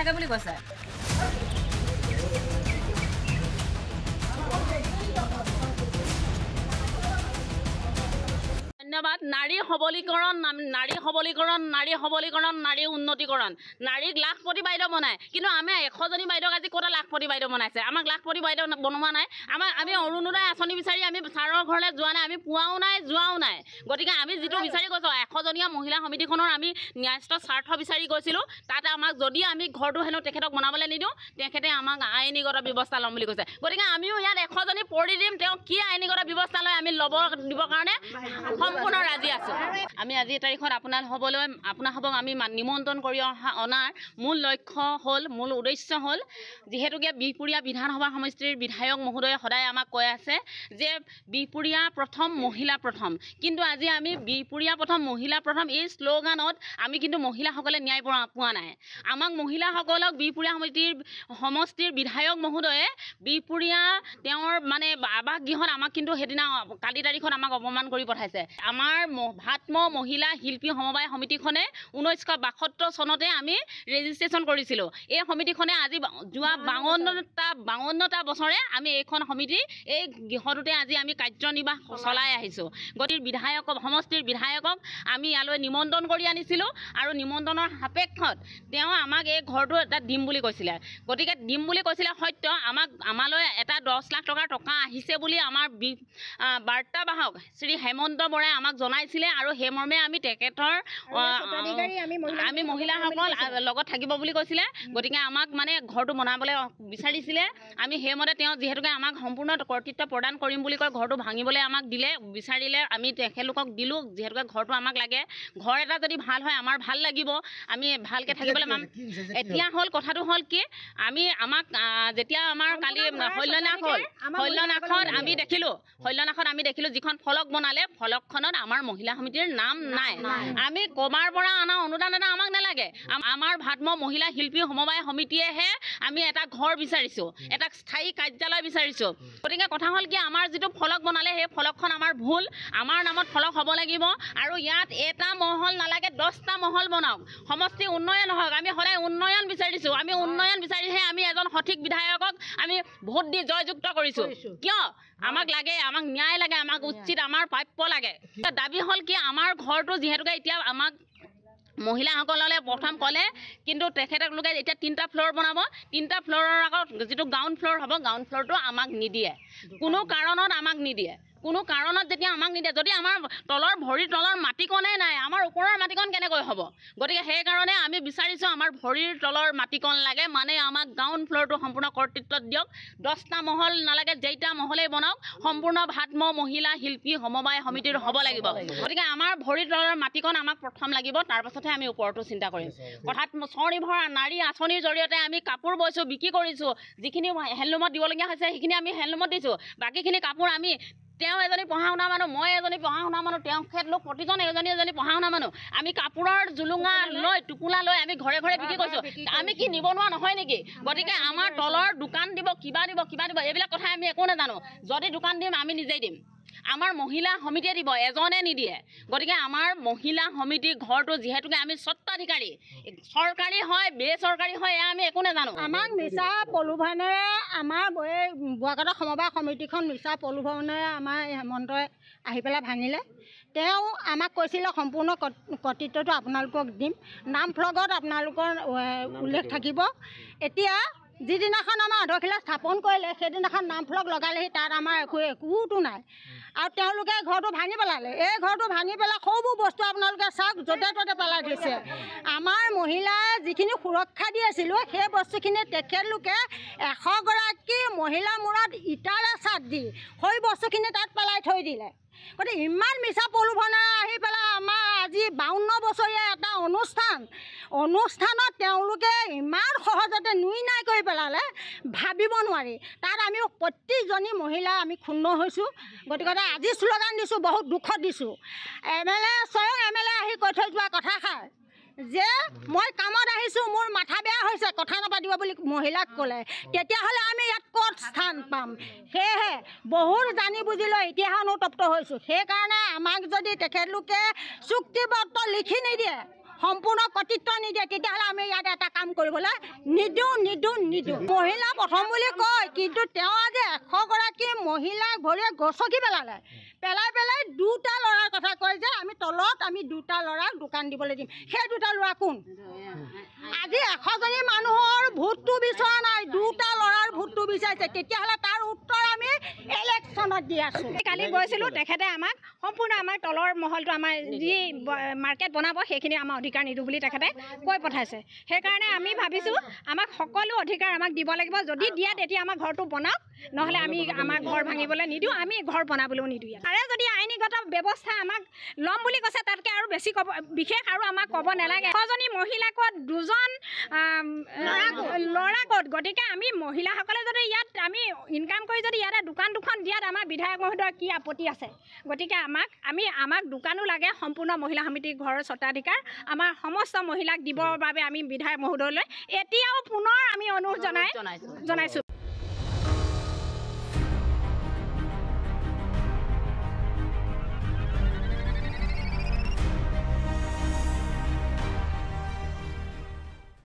নালাগে বুলি কৈছে। ধন্যবাদ। নাৰী সবলীকৰণ, নাৰী উন্নতিকৰণ, নাৰীক লাখপতি বাইদেউ বনায়, কিন্তু আমি 100জনী বাইদেউক আজি ক'তা লাখপতি বাইদেউ বনাইছে? আমাক লাখপতি বাইদেউ বনোৱা নাই। আমি অৰুণোদয় আঁচনি বিচাৰি আমি ছাৰৰ ঘৰলৈ যোৱা নাই, আমি পোৱাও নাই, যোৱাও নাই। গতিকে আমি যিটো বিচাৰি গৈছোঁ 100জনীয়া মহিলা সমিতিখনৰ আমি ন্যায়স্থ স্বাৰ্থ বিচাৰি গৈছিলোঁ। তাতে আমাক যদি আমি ঘৰটো হেনো তেখেতক বনাবলৈ নিদিওঁ, তেখেতে আমাক আইনীগত ব্যৱস্থা ল'ম বুলি কৈছে। গতিকে আমিও ইয়াত 100জনী পৰি দিম, তেওঁ কি আইনীগত ব্যৱস্থা লয় আমি দিবৰ কাৰণে সম্পূৰ্ণ ৰাজি আছোঁ। আমি আজিৰ তাৰিখত আপোনাসবক আমি নিমন্ত্ৰণ কৰি অনাৰ মূল উদ্দেশ্য হ'ল, যিহেতুকে বিহপুৰীয়া বিধানসভা সমষ্টিৰ বিধায়ক মহোদয়ে সদায় আমাক কৈ আছে যে বিহপুৰীয়া প্ৰথম, মহিলা প্ৰথম। কিন্তু আজি আমি বিহপুৰীয়া প্ৰথম, মহিলা প্ৰথম এই শ্লোগানত আমি কিন্তু মহিলাসকলে ন্যায় পোৱা নাই। আমাক মহিলাসকলক বিহপুৰীয়া সমষ্টিৰ বিধায়ক মহোদয়ে বিহপুৰীয়া তেওঁৰ মানে আৱাসগৃহত আমাক কিন্তু সেইদিনা কালি তাৰিখত আমাক অপমান কৰি পঠাইছে। আমাৰ ভাত্ম মহিলা শিল্পী সমবায় সমিতিখনে 1972 চনতে আমি ৰেজিষ্ট্ৰেশ্যন কৰিছিলোঁ। এই সমিতিখনে আজি যোৱা 52টা বছৰে আমি এইখন সমিতি এই গৃহটোতে আজি আমি কাৰ্যনিৰ্বাহ চলাই আহিছোঁ। গতিকে সমষ্টিৰ বিধায়কক আমি ইয়ালৈ নিমন্ত্ৰণ কৰি আনিছিলোঁ আৰু নিমন্ত্ৰণৰ সাপেক্ষত তেওঁ আমাক এই ঘৰটো এটা দিম বুলি কৈছিলে। গতিকে দিম বুলি কৈছিলে সত্য, আমালৈ এটা 10 লাখ টকা আহিছে বুলি আমাৰ বাৰ্তাবাহক শ্ৰী হেমন্ত বৰাই আমাক জনাইছিলে আৰু সেইমৰ্মে আমি তেখেতৰ আমি মহিলাসকল লগত থাকিব বুলি কৈছিলে। গতিকে আমাক মানে ঘৰটো বনাবলৈ বিচাৰিছিলে। আমি সেইমতে তেওঁ যিহেতুকে আমাক সম্পূৰ্ণ কৰ্তৃত্ব প্ৰদান কৰিম বুলি কয়, ঘৰটো ভাঙিবলৈ আমাক বিচাৰিলে। আমি তেখেতলোকক দিলোঁ, যিহেতুকে ঘৰটো আমাক লাগে। ঘৰ এটা যদি ভাল হয় আমাৰ ভাল লাগিব, আমি ভালকৈ থাকিবলৈ পাম। এতিয়া কথাটো হ'ল কি, যেতিয়া আমাৰ কালি শল্যনাথত আমি দেখিলোঁ যিখন ফলক বনালে, ফলকখনত আমাৰ মহিলা সমিতিৰ নাম নাই। আমি ক'বাৰ পৰা অনা অনুদান এটা আমাক নালাগে। আমাৰ ভাত্ম মহিলা শিল্পী সমবায় সমিতিয়েহে আমি এটা ঘৰ বিচাৰিছোঁ, এটা স্থায়ী কাৰ্যালয় বিচাৰিছোঁ। গতিকে কথা হ'ল কি, আমাৰ যিটো ফলক বনালে সেই ফলকখন আমাৰ ভুল। আমাৰ নামত ফলক হ'ব লাগিব আৰু ইয়াত এটা মহল নালাগে, 10টা মহল বনাওক। সমষ্টি উন্নয়ন হওক, আমি সদায় উন্নয়ন বিচাৰিছোঁ। আমি উন্নয়ন বিচাৰিহে আমি এজন সঠিক বিধায়কক আমি ভোট দি জয়যুক্ত কৰিছোঁ। কিয়? আমাক লাগে, আমাক ন্যায় লাগে, আমাক উচিত, আমাৰ প্ৰাপ্য লাগে। দাবী হ'ল কি, আমাৰ ঘৰটো যিহেতুকে এতিয়া আমাক মহিলাসকললৈ প্ৰথম ক'লে, কিন্তু তেখেতলোকে এতিয়া 3টা ফ্ল'ৰ বনাব। 3টা ফ্ল'ৰৰ আগত যিটো গ্ৰাউণ্ড ফ্ল'ৰ হ'ব, গ্ৰাউণ্ড ফ্ল'ৰটো আমাক নিদিয়ে, কোনো কাৰণত আমাক নিদিয়ে। যেতিয়া আমাক নিদিয়ে, যদি আমাৰ ভৰিৰ তলৰ মাটিকণেই নাই, আমাৰ ওপৰৰ মাটিকণ কেনেকৈ হ'ব? গতিকে সেইকাৰণে আমি বিচাৰিছোঁ আমাৰ ভৰিৰ তলৰ মাটিকণ লাগে, মানে আমাক গ্ৰাউণ্ড ফ্ল'ৰটো সম্পূৰ্ণ কৰ্তৃত্বত দিয়ক। 10টা মহল নালাগে, যেইটা মহলেই বনাওক, সম্পূৰ্ণ ভাত্ম মহিলা শিল্পী সমবায় সমিতিৰ হ'ব লাগিব। গতিকে আমাৰ ভৰিৰ তলৰ মাটিকণ আমাক প্ৰথম লাগিব, তাৰ পাছতহে আমি ওপৰতো চিন্তা কৰিম। অৰ্থাৎ স্বনিৰ্ভৰ নাৰী আঁচনিৰ জৰিয়তে আমি কাপোৰ বৈছোঁ, বিক্ৰী কৰিছোঁ। যিখিনি হেণ্ডলুমত দিবলগীয়া হৈছে সেইখিনি আমি হেণ্ডলুমত দিছোঁ। বাকীখিনি কাপোৰ তেওঁ এজনী পঢ়া শুনা মানুহ, মই এজনী পঢ়া শুনা মানুহ, তেখেতলোক প্ৰতিজন এজনী পঢ়া শুনা মানুহ। আমি কাপোৰৰ জুলুঙা লৈ, টোপোলা লৈ আমি ঘৰে ঘৰে বিক্ৰী কৰিছোঁ। আমি কি নিবনুৱা নহয় নেকি? গতিকে আমাৰ তলৰ দোকান দিব, কিবা দিব, এইবিলাক কথা আমি একো নাজানো। যদি দোকান দিম আমি নিজেই দিম। আমাৰ মহিলা সমিতিয়ে দিব, এজনে নিদিয়ে। গতিকে আমাৰ মহিলা সমিতি ঘৰটো যিহেতুকে আমি স্বত্বাধিকাৰী, চৰকাৰী হয় বেচৰকাৰী হয় এয়া আমি একো নাজানো। আমাক মিছা প্ৰলোভনেৰে আমাৰ বোৱাকটা সমবায় সমিতিখন মিছা প্ৰলোভনেৰে আমাৰ হেমন্তই আহি পেলাই ভাঙিলে। তেওঁ আমাক কৈছিলে সম্পূৰ্ণ কৰ্তৃত্বটো আপোনালোকক দিম, নাম ফ্লগত আপোনালোকৰ উল্লেখ থাকিব। এতিয়া যিদিনাখন আমাৰ আদৰ্শিলা স্থাপন কৰিলে সেইদিনাখন নাম ফলক লগালেহি, তাত আমাৰ একোতো নাই। আৰু তেওঁলোকে ঘৰটো ভাঙি পেলালে। এই ঘৰটো ভাঙি পেলাই সৌবোৰ বস্তু আপোনালোকে চাওক, য'তে ত'তে পেলাই দিছে। আমাৰ মহিলাই যিখিনি সুৰক্ষা দি আছিলোঁ সেই বস্তুখিনি তেখেতলোকে 100গৰাকী মহিলাৰ মূৰত ইটাৰে চাট দি সেই বস্তুখিনি তাত পেলাই থৈ দিলে। গতিকে ইমান মিছা প্ৰলোভনেৰে আহি পেলাই আমাৰ আজি 52 বছৰীয়া এটা অনুষ্ঠানত তেওঁলোকে ইমান সহজতে নুই নাই কৰি পেলালে, ভাবিব নোৱাৰি। তাত আমি প্ৰত্যেকজনী মহিলা আমি ক্ষুণ্ণ হৈছোঁ। গতিকে আজি শ্লোগান দিছোঁ, বহুত দুখত দিছোঁ। স্বয়ং MLA আহি কৈ থৈ যোৱা কথাষাৰ যে মই কামত আহিছোঁ, মোৰ মাথা বেয়া হৈছে, কথা নাপাতিব বুলি মহিলাক ক'লে, তেতিয়াহ'লে আমি ইয়াত ক'ত স্থান পাম? সেয়েহে বহুত জানি বুজি লৈ এতিয়াহে অনুতপ্ত হৈছোঁ। সেইকাৰণে আমাক যদি তেখেতলোকে চুক্তিপত্ৰ লিখি নিদিয়ে, সম্পূৰ্ণ কৰ্তৃত্ব নিদিয়ে তেতিয়াহ'লে আমি ইয়াত এটা কাম কৰিবলৈ নিদিওঁ মহিলা প্ৰথম বুলি কয় কিন্তু তেওঁ আজি 100গৰাকী মহিলাক ভৰিয়ে গছকি পেলাই দুটা ল'ৰাৰ কথা কয় যে আমি তলত আমি দুটা ল'ৰাক দোকান দিবলৈ দিম সেই দুটা ল'ৰা কোন আজি 100জনী মানুহৰ ভোটটো বিচৰা নাই দুটা ল'ৰাৰ ভোটটো বিচাৰিছে তেতিয়াহ'লে তাৰ উত্তৰ আমি ইলেকশ্যনত দি আছোঁ কালি গৈছিলোঁ তেখেতে আমাক সম্পূৰ্ণ আমাৰ তলৰ মহলটো আমাৰ যি মাৰ্কেট বনাব সেইখিনি আমাৰ অধিকাৰ নিদিওঁ বুলি তেখেতে কৈ পঠাইছে সেইকাৰণে আমি ভাবিছোঁ আমাক সকলো অধিকাৰ আমাক দিব লাগিব যদি দিয়ে তেতিয়া আমাৰ ঘৰটো বনাওক নহ'লে আমি আমাৰ ঘৰ ভাঙিবলৈ নিদিওঁ আমি ঘৰ বনাবলৈও নিদিওঁ তাৰে যদি আইনীগত ব্যৱস্থা আমাক ল'ম বুলি কৈছে তাতকৈ আৰু বেছি ক'ব বিশেষ আৰু আমাক ক'ব নালাগে 100জনী মহিলা ক'ত 2জন ল'ৰা ক'ত গতিকে আমি মহিলাসকলে যদি ইয়াত আমি ইনকাম কৰি যদি ইয়াতে দোকান দুখন দিয়াত আমাৰ বিধায়ক মহোদয়ৰ কি আপত্তি আছে গতিকে আমাক দোকানো লাগে সম্পূৰ্ণ মহিলা সমিতিৰ ঘৰৰ স্বত্বাধিকাৰ আমাৰ সমস্ত মহিলাক দিবৰ বাবে আমি বিধায়ক মহোদয়লৈ এতিয়াও পুনৰ আমি অনুৰোধ জনাইছোঁ